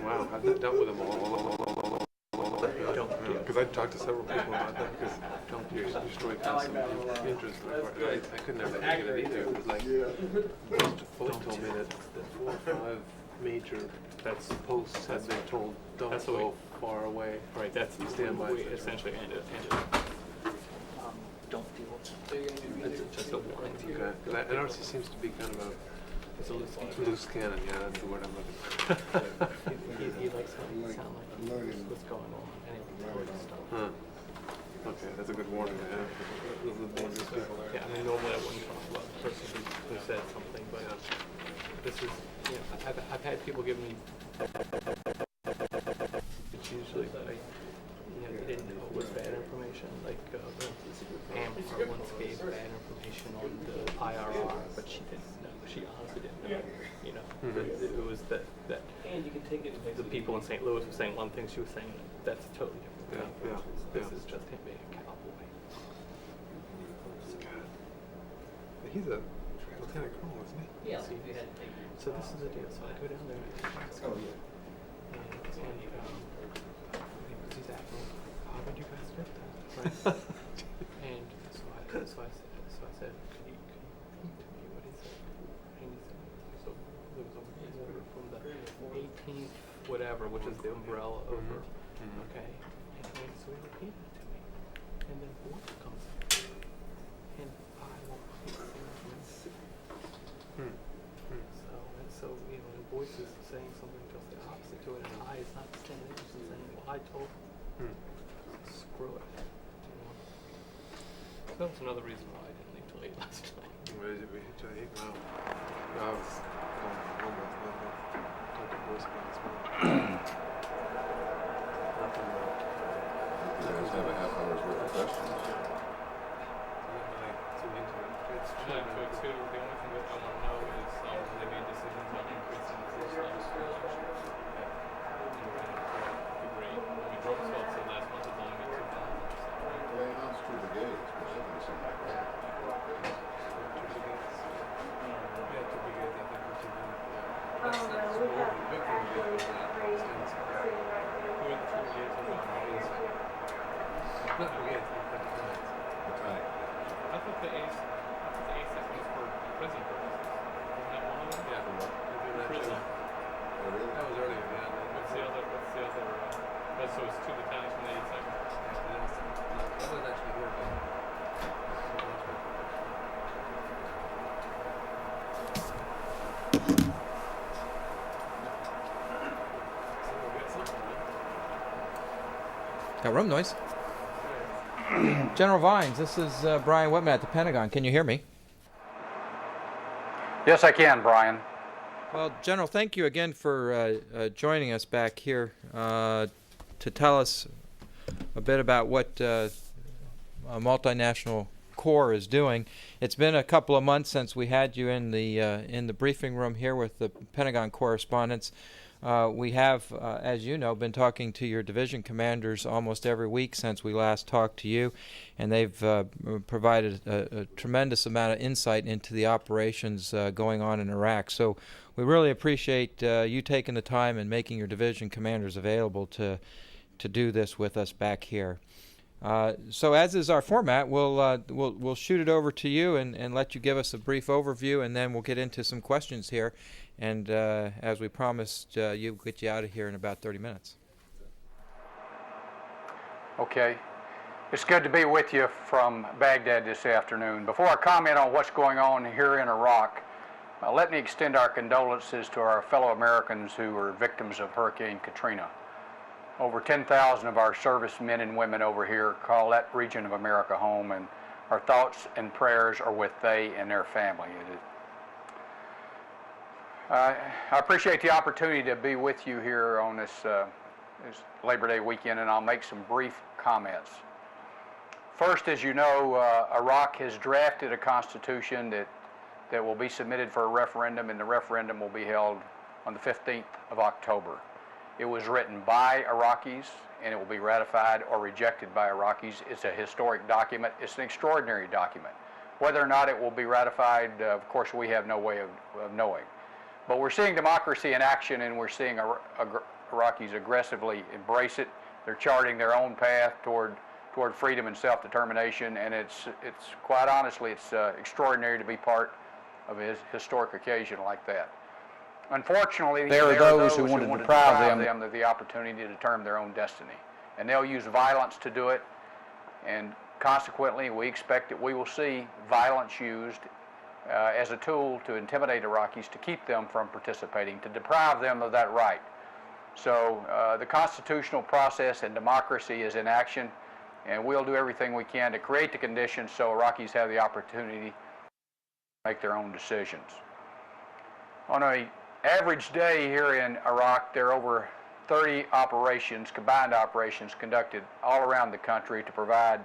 Wow, I've not dealt with them all. Because I talked to several people about that. Because you destroy some interest. I could never make it either. It was like most told me that 4 or 5 major posts had been told don't go far away. Right. That's the standby. We essentially ended. Don't deal with it. It's just a warning. Okay. Because NRC seems to be kind of a It's a loose cannon. Yeah, that's the word I'm looking for. he likes how you sound like what's going on. Anyway, Huh. Okay, that's a good warning. Yeah. Those are the dangerous people. Yeah, I mean, normally I wouldn't talk about the person who said something, but this is, I've had people give me, it's usually like, they didn't know it was bad information, like Amber once gave bad information on the IRR, but she didn't know, she honestly didn't know, it was that and you can take it, the people in St. Louis were saying one thing, she was saying that's totally different. This is just him being a cowboy. He's a lieutenant colonel, isn't he? Yeah. So this is the deal. So I go down there and ask him. And he's asking, how would you guys get that? Right? And so I said, could you repeat to me what he said? And he said, so there was a word from the 18th whatever, which is the umbrella over. Okay? And so he repeated it to me. And then voice comes in. And I won't So when voice is saying something just the opposite to it, and I is not saying it, it's saying, well, I told screw it. So that's another reason why I didn't leave till 8 last night. Where did we hit till 8? Wow. I was going home with nothing. Talked to voice about this morning. Nothing. You guys have a half hour's worth of questions. Too into it. It's The only thing that I want to know is they made decisions on increasing the force levels for election. Great. I mean, Roosevelt said last month it's only been 2,000. They announced 2 brigades, but something like that. I thought the A6 was for prison purposes. Isn't that one of them? Yeah. Prison. Oh, really? That was earlier, yeah. What's the other? So it's 2 battalions from the 82nd. That was actually here, but Got room noise. General Vines, this is Brian Whitman at the Pentagon. Can you hear me? Yes, I can, Brian. Well, General, thank you again for joining us back here to tell us a bit about what a multinational corps is doing. It's been a couple of months since we had you in the briefing room here with the Pentagon correspondents. We have, as you know, been talking to your division commanders almost every week since we last talked to you, and they've provided a tremendous amount of insight into the operations going on in Iraq. So we really appreciate you taking the time and making your division commanders available to do this with us back here. So as is our format, we'll shoot it over to you and let you give us a brief overview, and then we'll get into some questions here. And as we promised, we'll get you out of here in about 30 minutes. Okay. It's good to be with you from Baghdad this afternoon. Before I comment on what's going on here in Iraq, let me extend our condolences to our fellow Americans who were victims of Hurricane Katrina. Over 10,000 of our servicemen and women over here call that region of America home, and our thoughts and prayers are with they and their family. I appreciate the opportunity to be with you here on this Labor Day weekend, and I'll make some brief comments. First, as you know, Iraq has drafted a constitution that will be submitted for a referendum, and the referendum will be held on the 15th of October. It was written by Iraqis, and it will be ratified or rejected by Iraqis. It's a historic document. It's an extraordinary document. Whether or not it will be ratified, of course, we have no way of knowing. But we're seeing democracy in action, and we're seeing Iraqis aggressively embrace it. They're charting their own path toward freedom and self-determination, and it's quite honestly, it's extraordinary to be part of a historic occasion like that. Unfortunately, there are those who want to deprive them of the opportunity to determine their own destiny, and they'll use violence to do it, and consequently, we expect that we will see violence used as a tool to intimidate Iraqis, to keep them from participating, to deprive them of that right. So the constitutional process and democracy is in action, and we'll do everything we can to create the conditions so Iraqis have the opportunity to make their own decisions. On an average day here in Iraq, there are over 30 operations, combined operations, conducted all around the country to provide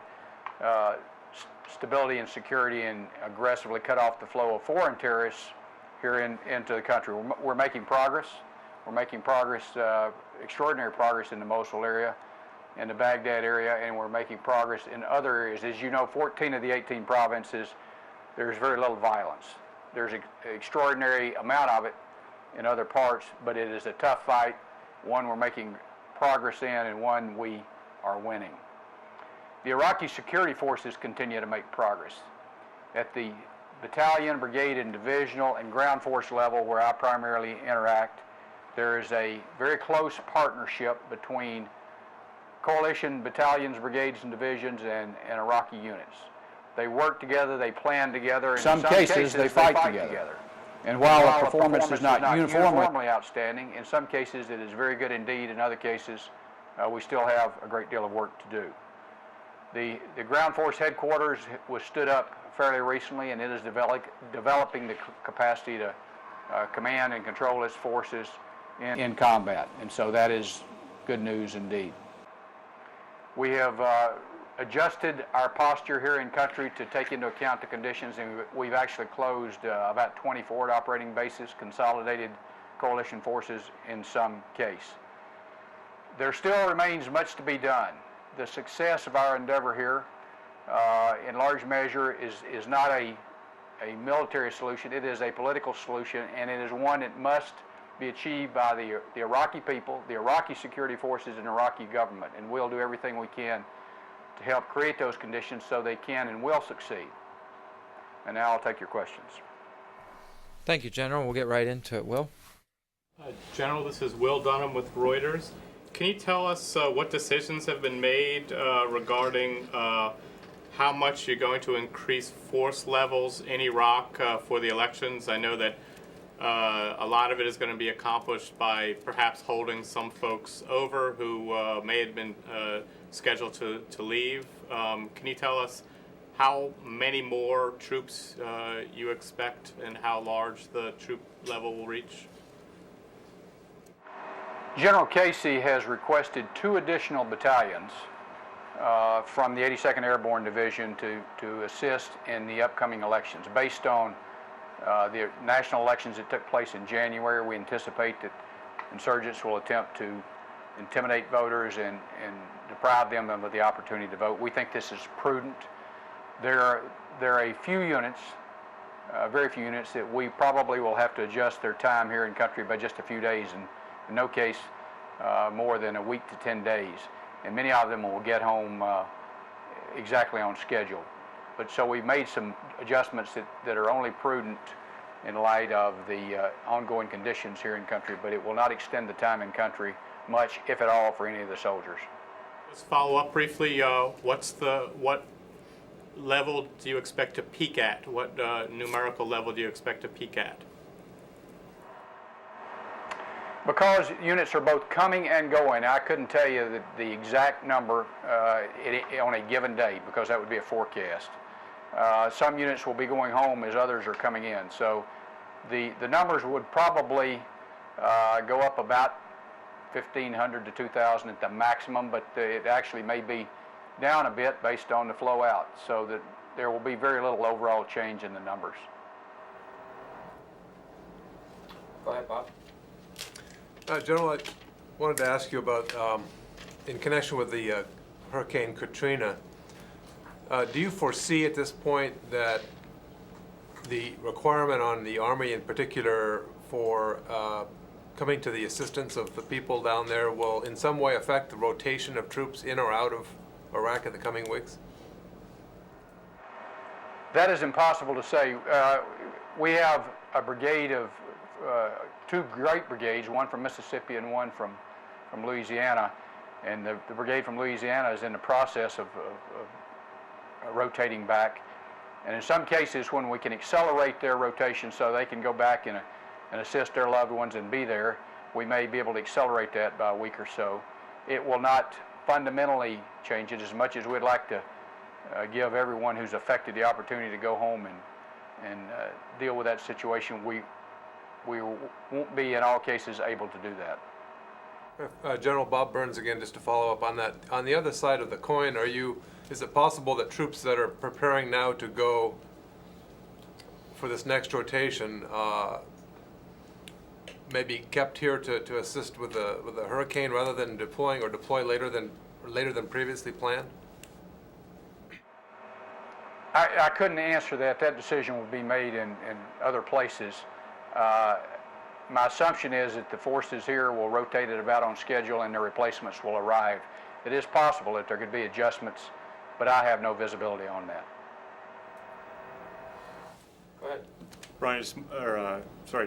stability and security and aggressively cut off the flow of foreign terrorists here into the country. We're making progress. We're making progress, extraordinary progress in the Mosul area, in the Baghdad area, and we're making progress in other areas. As you know, 14 of the 18 provinces, there's very little violence. There's an extraordinary amount of it in other parts, but it is a tough fight, one we're making progress in, and one we are winning. The Iraqi security forces continue to make progress. At the battalion, brigade, and divisional and ground force level, where I primarily interact, there is a very close partnership between coalition battalions, brigades, and divisions and Iraqi units. They work together, they plan together, and in some cases they fight together. And while the performance is not uniformly outstanding, in some cases it is very good indeed. In other cases, we still have a great deal of work to do. The ground force headquarters was stood up fairly recently, and it is developing the capacity to command and control its forces in combat. And so that is good news indeed. We have adjusted our posture here in country to take into account the conditions, and we've actually closed about 20 forward operating bases, consolidated coalition forces in some case. There still remains much to be done. The success of our endeavor here, in large measure, is not a military solution. It is a political solution, and it is one that must be achieved by the Iraqi people, the Iraqi security forces, and Iraqi government. And we'll do everything we can to help create those conditions so they can and will succeed. And now I'll take your questions. Thank you, General. We'll get right into it. Will? General, this is Will Dunham with Reuters. Can you tell us what decisions have been made regarding how much you're going to increase force levels in Iraq for the elections? I know that a lot of it is going to be accomplished by perhaps holding some folks over who may have been scheduled to leave. Can you tell us how many more troops you expect and how large the troop level will reach? General Casey has requested 2 additional battalions from the 82nd Airborne Division to assist in the upcoming elections. Based on the national elections that took place in January, we anticipate that insurgents will attempt to intimidate voters and deprive them of the opportunity to vote. We think this is prudent. There are a few units, very few units, that we probably will have to adjust their time here in country by just a few days, and in no case more than a week to 10 days. And many of them will get home exactly on schedule. But so we've made some adjustments that are only prudent in light of the ongoing conditions here in country, but it will not extend the time in country much, if at all, for any of the soldiers. Let's follow up briefly. What level do you expect to peak at? What numerical level do you expect to peak at? Because units are both coming and going, I couldn't tell you the exact number on a given day, because that would be a forecast. Some units will be going home as others are coming in. So the numbers would probably go up about 1,500 to 2,000 at the maximum, but it actually may be down a bit based on the flow out, so that there will be very little overall change in the numbers. Go ahead, Bob. General, I wanted to ask you about, in connection with the Hurricane Katrina, do you foresee at this point that the requirement on the Army in particular for coming to the assistance of the people down there will in some way affect the rotation of troops in or out of Iraq in the coming weeks? That is impossible to say. We have a brigade of two great brigades, one from Mississippi and one from Louisiana. And the brigade from Louisiana is in the process of rotating back. And in some cases, when we can accelerate their rotation so they can go back and assist their loved ones and be there, we may be able to accelerate that by a week or so. It will not fundamentally change it as much as we'd like to give everyone who's affected the opportunity to go home and deal with that situation. We won't be in all cases able to do that. General Bob Burns again, just to follow up on that. On the other side of the coin, is it possible that troops that are preparing now to go for this next rotation may be kept here to assist with the hurricane rather than deploying or deploy later than previously planned? I couldn't answer that. That decision will be made in other places. My assumption is that the forces here will rotate it about on schedule and their replacements will arrive. It is possible that there could be adjustments, but I have no visibility on that. Go ahead. Brian,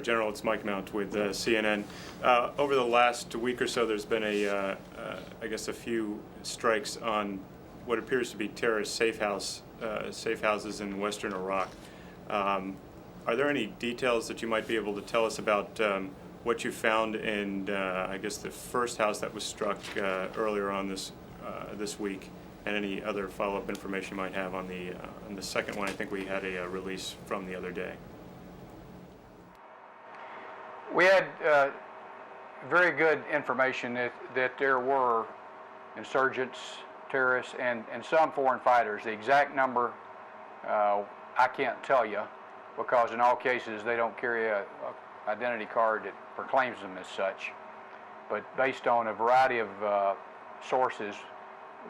General, it's Mike Mount with CNN. Over the last week or so, there's been I guess a few strikes on what appears to be terrorist safe houses in western Iraq. Are there any details that you might be able to tell us about what you found in, I guess, the first house that was struck earlier on this week, and any other follow-up information you might have on the second one? I think we had a release from the other day. We had very good information that there were insurgents, terrorists, and some foreign fighters. The exact number I can't tell you, because in all cases they don't carry a identity card that proclaims them as such. But based on a variety of sources,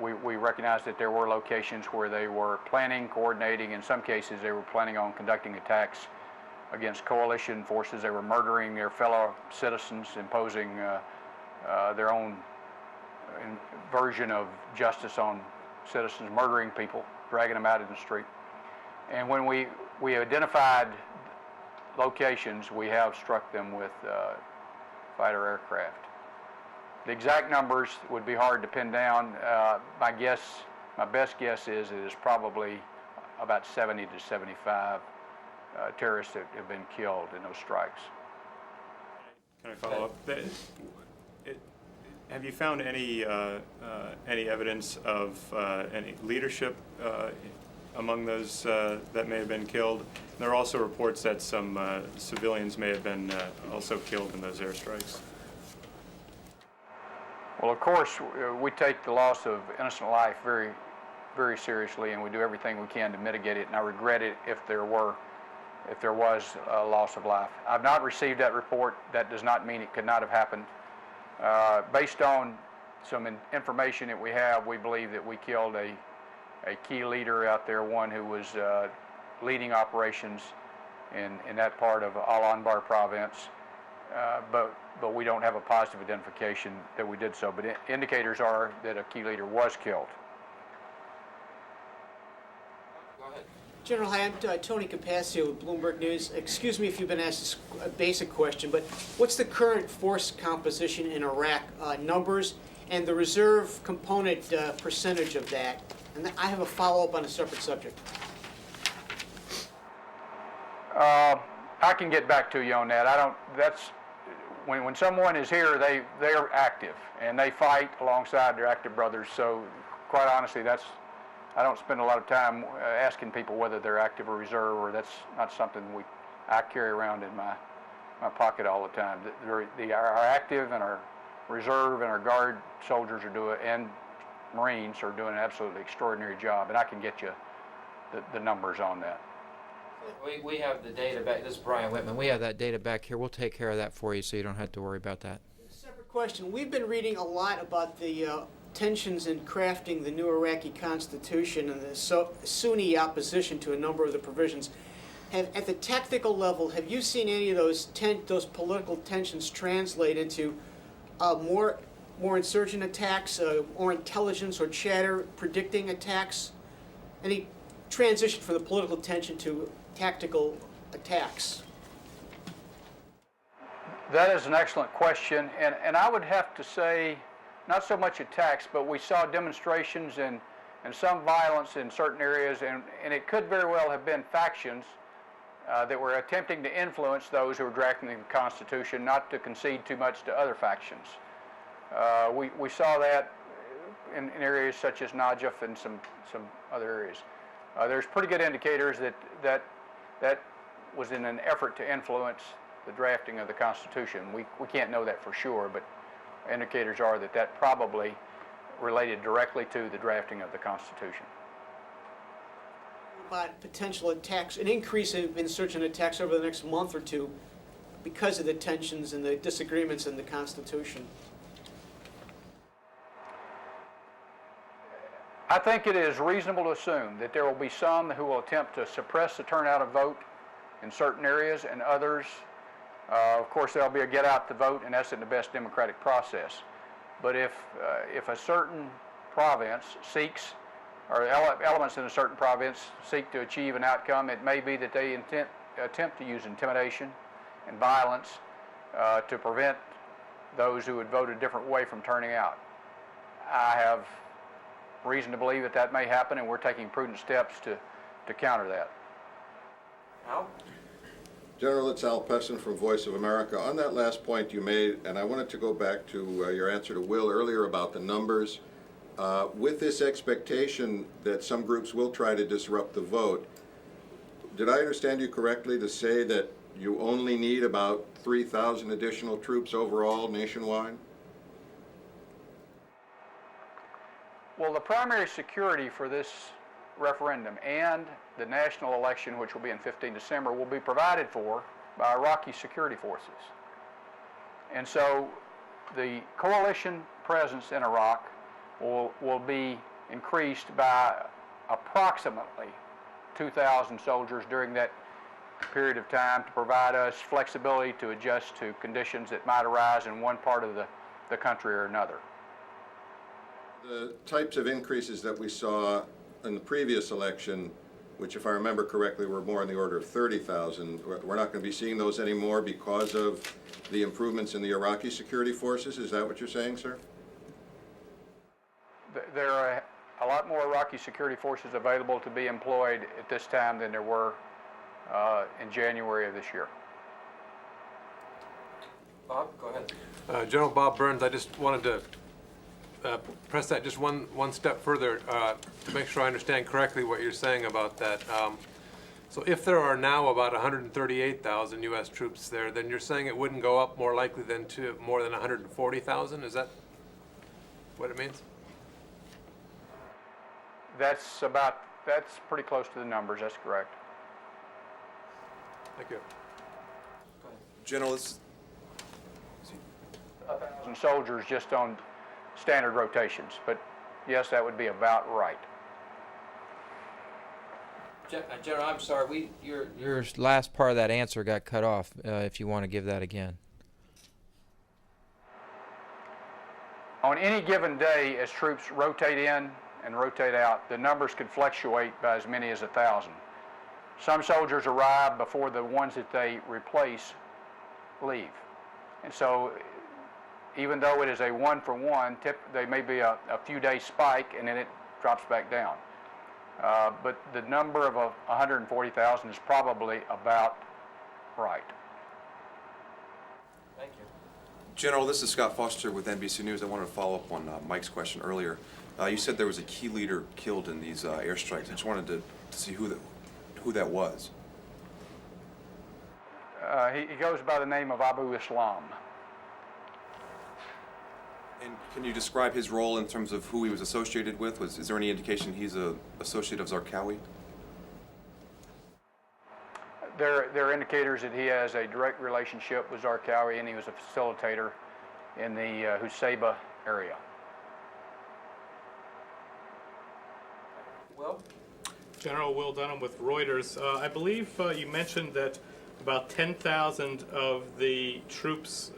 we recognize that there were locations where they were planning, coordinating. In some cases they were planning on conducting attacks against coalition forces. They were murdering their fellow citizens, imposing their own version of justice on citizens, murdering people, dragging them out in the street. And when we identified locations, we have struck them with fighter aircraft. The exact numbers would be hard to pin down. My best guess is it is probably about 70 to 75 terrorists that have been killed in those strikes. Can I follow up? Have you found any evidence of any leadership among those that may have been killed? And there are also reports that some civilians may have been also killed in those airstrikes. Well, of course, we take the loss of innocent life very, very seriously, and we do everything we can to mitigate it. And I regret it if there was a loss of life. I've not received that report. That does not mean it could not have happened. Based on some information that we have, we believe that we killed a key leader out there, one who was leading operations in that part of Al-Anbar province. But we don't have a positive identification that we did so. But indicators are that a key leader was killed. Go ahead. General, hi, I'm Tony Capaccio with Bloomberg News. Excuse me if you've been asked a basic question, but what's the current force composition in Iraq, numbers, and the reserve component percentage of that? And I have a follow-up on a separate subject. I can get back to you on that. When someone is here, they are active and they fight alongside their active brothers. So, quite honestly, I don't spend a lot of time asking people whether they're active or reserve, or that's not something I carry around in my pocket all the time. Our active and our reserve and our guard soldiers and Marines are doing an absolutely extraordinary job, and I can get you the numbers on that. We have the data back. This is Brian Whitman. We have that data back here. We'll take care of that for you so you don't have to worry about that. Separate question. We've been reading a lot about the tensions in crafting the new Iraqi constitution and the Sunni opposition to a number of the provisions. at the tactical level, have you seen any of those political tensions translate into more insurgent attacks, more intelligence or chatter predicting attacks? Any transition from the political tension to tactical attacks? That is an excellent question, and I would have to say, not so much attacks, but we saw demonstrations and some violence in certain areas, and it could very well have been factions that were attempting to influence those who were drafting the Constitution not to concede too much to other factions. We saw that in areas such as Najaf and some other areas. There's pretty good indicators that was in an effort to influence the drafting of the Constitution. We can't know that for sure, but indicators are that probably related directly to the drafting of the Constitution. About potential attacks, an increase in insurgent attacks over the next month or two because of the tensions and the disagreements in the Constitution? I think it is reasonable to assume that there will be some who will attempt to suppress the turnout of vote in certain areas, and others, of course, there'll be a get out the vote, and that's in the best democratic process. But if a certain province seeks, or elements in a certain province seek to achieve an outcome, it may be that they attempt to use intimidation and violence to prevent those who would vote a different way from turning out. I have reason to believe that may happen, and we're taking prudent steps to counter that. Al? General, it's Al Pessin from Voice of America. On that last point you made, and I wanted to go back to your answer to Will earlier about the numbers. With this expectation that some groups will try to disrupt the vote, did I understand you correctly to say that you only need about 3,000 additional troops overall nationwide? Well, the primary security for this referendum and the national election, which will be in 15 December, will be provided for by Iraqi security forces. And so the coalition presence in Iraq will be increased by approximately 2,000 soldiers during that period of time to provide us flexibility to adjust to conditions that might arise in one part of the country or another. The types of increases that we saw in the previous election, which if I remember correctly were more in the order of 30,000, we're not going to be seeing those anymore because of the improvements in the Iraqi security forces? Is that what you're saying, sir? There are a lot more Iraqi security forces available to be employed at this time than there were in January of this year. Bob, go ahead. General Bob Burns, I just wanted to press that just one step further to make sure I understand correctly what you're saying about that. So if there are now about 138,000 U.S. troops there, then you're saying it wouldn't go up more likely than to more than 140,000? Is that what it means? That's pretty close to the numbers, that's correct. Thank you. General, this 1,000 soldiers just on standard rotations, but yes, that would be about right. General, I'm sorry, your last part of that answer got cut off. If you want to give that again. On any given day, as troops rotate in and rotate out, the numbers could fluctuate by as many as 1,000. Some soldiers arrive before the ones that they replace leave, and so even though it is a one-for-one, there may be a few days spike and then it drops back down. But the number of 140,000 is probably about right. Thank you. General, this is Scott Foster with NBC News. I wanted to follow up on Mike's question earlier. You said there was a key leader killed in these airstrikes. I just wanted to see who that was. He goes by the name of Abu Islam. And can you describe his role in terms of who he was associated with? Is there any indication he's an associate of Zarqawi? There are indicators that he has a direct relationship with Zarqawi, and he was a facilitator in the Husayba area. Will? General Will Dunham with Reuters. I believe you mentioned that about 10,000 of the troops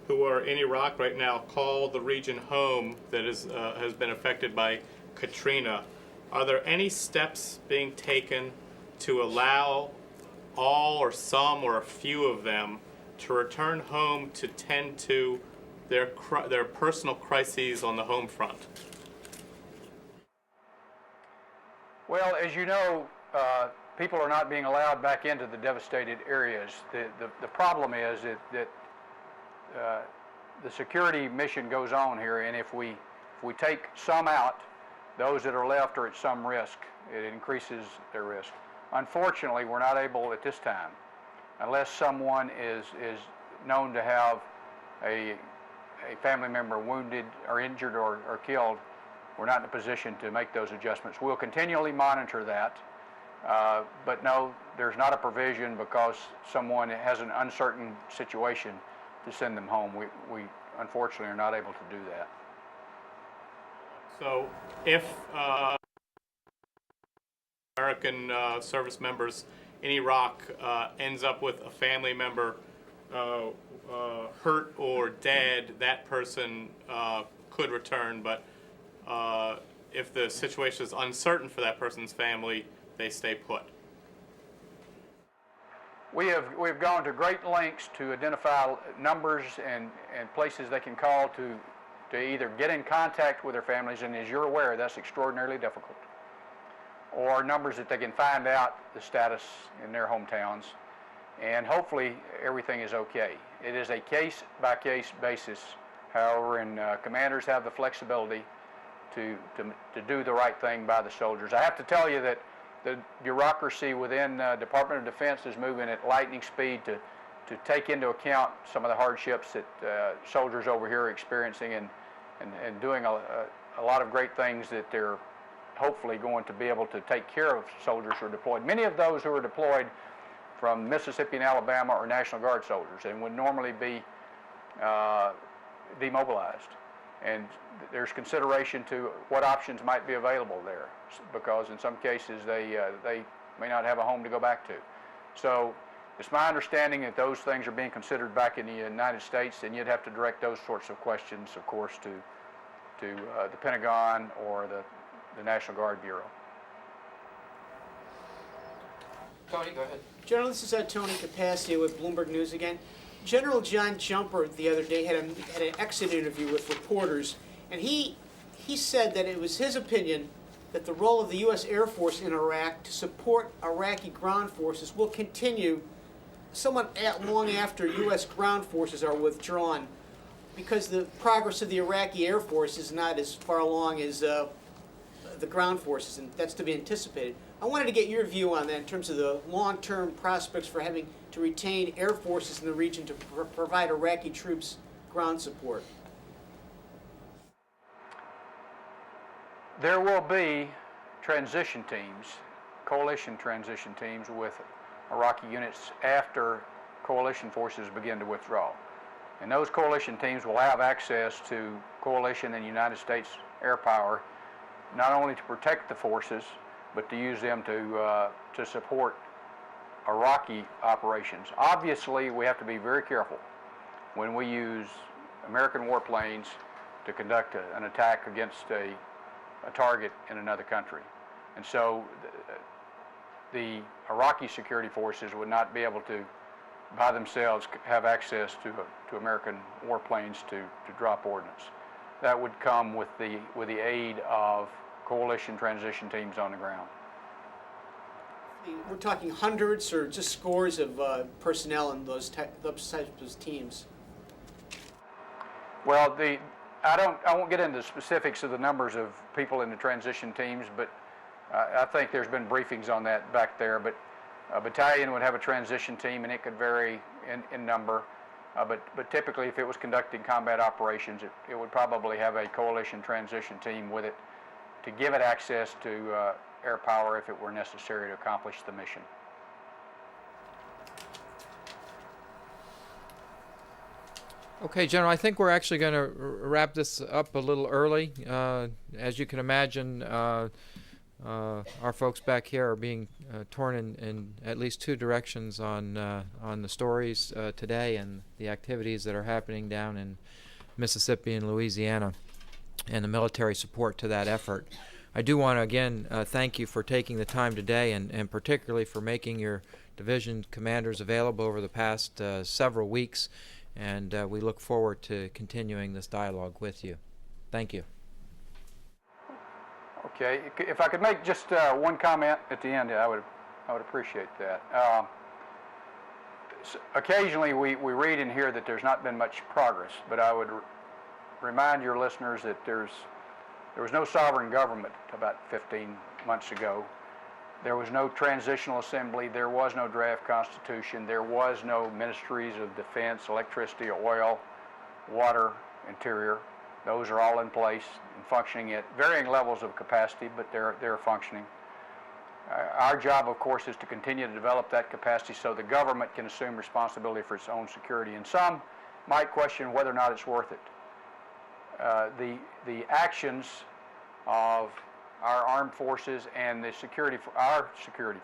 who are in Iraq right now call the region home that has been affected by Katrina. Are there any steps being taken to allow all or some or a few of them to return home to tend to their personal crises on the home front? Well, as you know, people are not being allowed back into the devastated areas. The problem is that the security mission goes on here, and if we take some out, those that are left are at some risk. It increases their risk. Unfortunately, we're not able at this time, unless someone is known to have a family member wounded or injured or killed, we're not in a position to make those adjustments. We'll continually monitor that, but no, there's not a provision because someone has an uncertain situation to send them home. We unfortunately are not able to do that. So if American service members in Iraq ends up with a family member hurt or dead, that person could return, but if the situation is uncertain for that person's family, they stay put. We've gone to great lengths to identify numbers and places they can call to either get in contact with their families, and as you're aware, that's extraordinarily difficult, or numbers that they can find out the status in their hometowns, and hopefully everything is okay. It is a case-by-case basis, however, and commanders have the flexibility to do the right thing by the soldiers. I have to tell you that the bureaucracy within Department of Defense is moving at lightning speed to take into account some of the hardships that soldiers over here are experiencing and doing a lot of great things that they're hopefully going to be able to take care of soldiers who are deployed. Many of those who are deployed from Mississippi and Alabama are National Guard soldiers and would normally be demobilized. And there's consideration to what options might be available there, because in some cases they may not have a home to go back to. So it's my understanding that those things are being considered back in the United States, and you'd have to direct those sorts of questions, of course, to the Pentagon or the National Guard Bureau. Tony, go ahead. General, this is Tony Capaccio with Bloomberg News again. General John Jumper the other day had an exit interview with reporters, and he said that it was his opinion that the role of the U.S. Air Force in Iraq to support Iraqi ground forces will continue somewhat long after U.S. ground forces are withdrawn, because the progress of the Iraqi Air Force is not as far along as the ground forces, and that's to be anticipated. I wanted to get your view on that in terms of the long-term prospects for having to retain air forces in the region to provide Iraqi troops ground support. There will be transition teams, coalition transition teams with Iraqi units after coalition forces begin to withdraw. And those coalition teams will have access to coalition and United States air power, not only to protect the forces, but to use them to support Iraqi operations. Obviously, we have to be very careful when we use American warplanes to conduct an attack against a target in another country. And so the Iraqi security forces would not be able to, by themselves, have access to American warplanes to drop ordnance. That would come with the aid of coalition transition teams on the ground. We're talking hundreds or just scores of personnel in those types of teams? Well, I won't get into the specifics of the numbers of people in the transition teams, but I think there's been briefings on that back there. But a battalion would have a transition team, and it could vary in number. But typically, if it was conducting combat operations, it would probably have a coalition transition team with it to give it access to air power if it were necessary to accomplish the mission. Okay, General, I think we're actually going to wrap this up a little early. As you can imagine, our folks back here are being torn in at least two directions on the stories today and the activities that are happening down in Mississippi and Louisiana and the military support to that effort. I do want to again thank you for taking the time today and particularly for making your division commanders available over the past several weeks, and we look forward to continuing this dialogue with you. Thank you. Okay, if I could make just one comment at the end, I would appreciate that. Occasionally we read and hear that there's not been much progress, but I would remind your listeners that there was no sovereign government about 15 months ago. There was no transitional assembly, there was no draft constitution, there was no ministries of defense, electricity, oil, water, interior. Those are all in place and functioning at varying levels of capacity, but they're functioning. Our job, of course, is to continue to develop that capacity so the government can assume responsibility for its own security. And some might question whether or not it's worth it. The actions of our armed forces and our security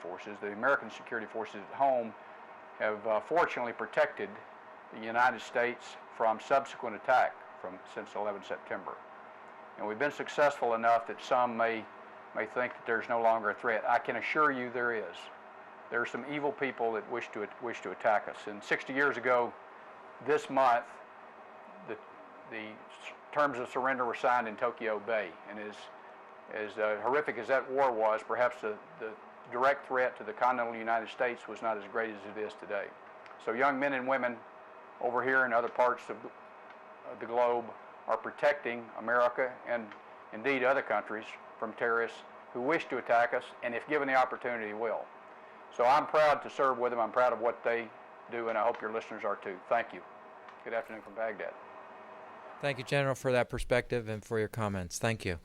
forces, the American security forces at home, have fortunately protected the United States from subsequent attack since 11 September. And we've been successful enough that some may think that there's no longer a threat. I can assure you there is. There are some evil people that wish to attack us. And 60 years ago, this month, the terms of surrender were signed in Tokyo Bay. And as horrific as that war was, perhaps the direct threat to the continental United States was not as great as it is today. So young men and women over here in other parts of the globe are protecting America and indeed other countries from terrorists who wish to attack us, and if given the opportunity, will. So I'm proud to serve with them. I'm proud of what they do, and I hope your listeners are too. Thank you. Good afternoon from Baghdad. Thank you, General, for that perspective and for your comments. Thank you.